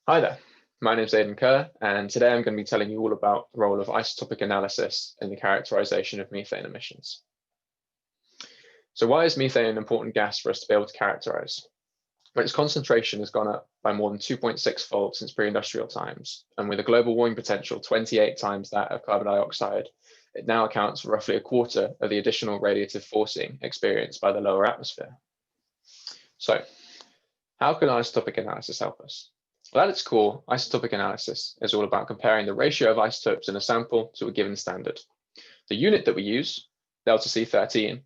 Hi there, my name is Aidan Kerr, and today I'm going to be telling you all about the role of isotopic analysis in the characterization of methane emissions. So why is methane an important gas for us to be able to characterize? Well, its concentration has gone up by more than 2.6-fold since pre-industrial times, and with a global warming potential 28 times that of carbon dioxide, it now accounts for roughly a quarter of the additional radiative forcing experienced by the lower atmosphere. So, how can isotopic analysis help us? Well, at its core, isotopic analysis is all about comparing the ratio of isotopes in a sample to a given standard. The unit that we use, delta C13,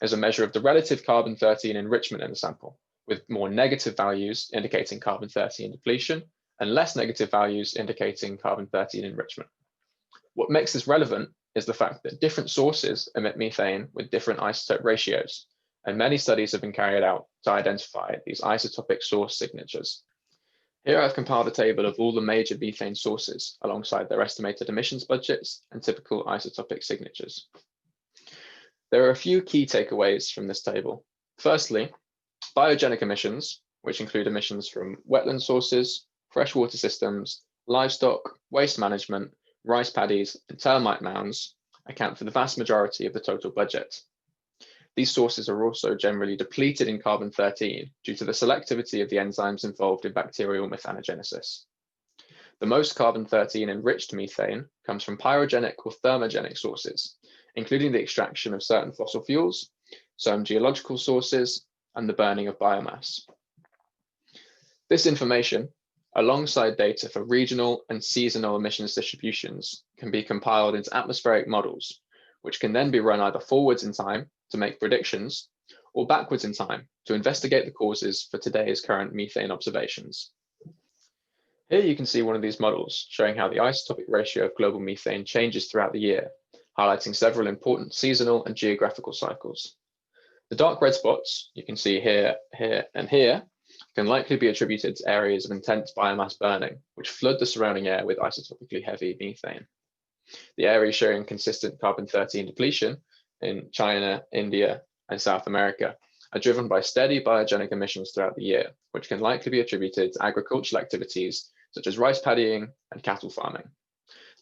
is a measure of the relative carbon-13 enrichment in the sample, with more negative values indicating carbon-13 depletion and less negative values indicating carbon-13 enrichment. What makes this relevant is the fact that different sources emit methane with different isotope ratios, and many studies have been carried out to identify these isotopic source signatures. Here I've compiled a table of all the major methane sources alongside their estimated emissions budgets and typical isotopic signatures. There are a few key takeaways from this table. Firstly, biogenic emissions, which include emissions from wetland sources, freshwater systems, livestock, waste management, rice paddies, and termite mounds, account for the vast majority of the total budget. These sources are also generally depleted in carbon-13 due to the selectivity of the enzymes involved in bacterial methanogenesis. The most carbon-13 enriched methane comes from pyrogenic or thermogenic sources, including the extraction of certain fossil fuels, some geological sources, and the burning of biomass. This information, alongside data for regional and seasonal emissions distributions, can be compiled into atmospheric models, which can then be run either forwards in time to make predictions, or backwards in time to investigate the causes for today's current methane observations. Here you can see one of these models showing how the isotopic ratio of global methane changes throughout the year, highlighting several important seasonal and geographical cycles. The dark red spots you can see here, and here can likely be attributed to areas of intense biomass burning, which flood the surrounding air with isotopically heavy methane. The areas showing consistent carbon-13 depletion in China, India, and South America are driven by steady biogenic emissions throughout the year, which can likely be attributed to agricultural activities such as rice paddying and cattle farming.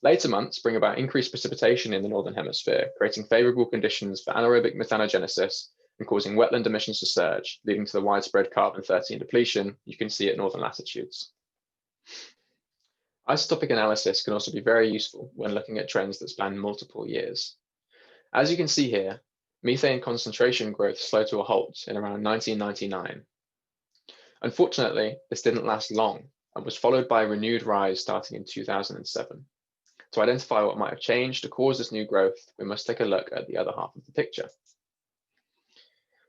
Later months bring about increased precipitation in the Northern Hemisphere, creating favorable conditions for anaerobic methanogenesis and causing wetland emissions to surge, leading to the widespread carbon-13 depletion you can see at northern latitudes. Isotopic analysis can also be very useful when looking at trends that span multiple years. As you can see here, methane concentration growth slowed to a halt in around 1999. Unfortunately, this didn't last long and was followed by a renewed rise starting in 2007. To identify what might have changed to cause this new growth, we must take a look at the other half of the picture.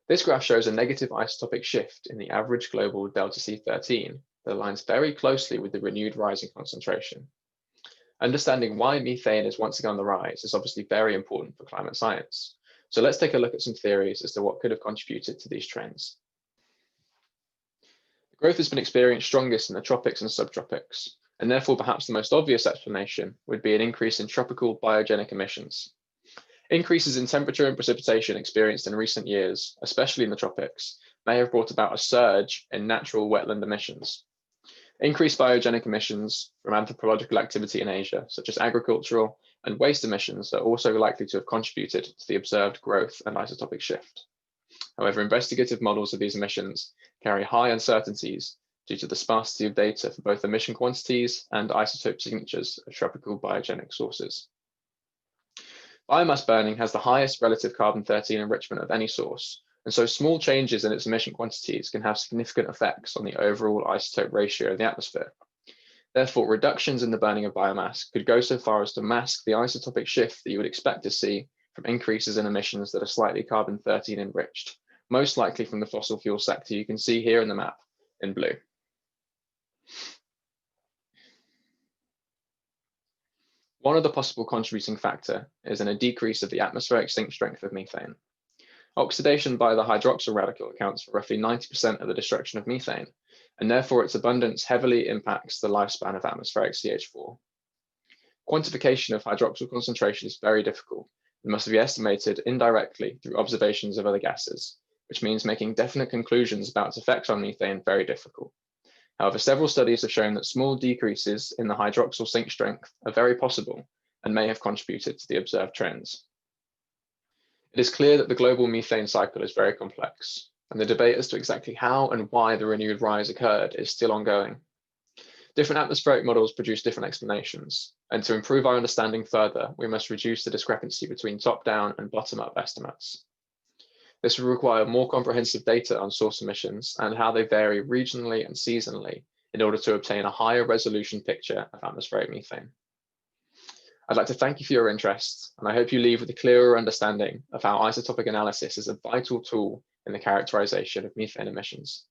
This graph shows a negative isotopic shift in the average global delta C13 that aligns very closely with the renewed rise in concentration. Understanding why methane is once again on the rise is obviously very important for climate science. So let's take a look at some theories as to what could have contributed to these trends. The growth has been experienced strongest in the tropics and subtropics, and therefore perhaps the most obvious explanation would be an increase in tropical biogenic emissions. Increases in temperature and precipitation experienced in recent years, especially in the tropics, may have brought about a surge in natural wetland emissions. Increased biogenic emissions from anthropological activity in Asia, such as agricultural and waste emissions, are also likely to have contributed to the observed growth and isotopic shift. However, investigative models of these emissions carry high uncertainties due to the sparsity of data for both emission quantities and isotope signatures of tropical biogenic sources. Biomass burning has the highest relative carbon-13 enrichment of any source, and so small changes in its emission quantities can have significant effects on the overall isotope ratio of the atmosphere. Therefore, reductions in the burning of biomass could go so far as to mask the isotopic shift that you would expect to see from increases in emissions that are slightly carbon-13 enriched, most likely from the fossil fuel sector you can see here in the map in blue. One of the possible contributing factor is in a decrease of the atmospheric sink strength of methane. Oxidation by the hydroxyl radical accounts for roughly 90% of the destruction of methane, and therefore its abundance heavily impacts the lifespan of atmospheric CH4. Quantification of hydroxyl concentration is very difficult and must be estimated indirectly through observations of other gases, which means making definite conclusions about its effects on methane very difficult. However, several studies have shown that small decreases in the hydroxyl sink strength are very possible and may have contributed to the observed trends. It is clear that the global methane cycle is very complex, and the debate as to exactly how and why the renewed rise occurred is still ongoing. Different atmospheric models produce different explanations, and to improve our understanding further, we must reduce the discrepancy between top-down and bottom-up estimates. This will require more comprehensive data on source emissions and how they vary regionally and seasonally in order to obtain a higher resolution picture of atmospheric methane. I'd like to thank you for your interest, and I hope you leave with a clearer understanding of how isotopic analysis is a vital tool in the characterization of methane emissions.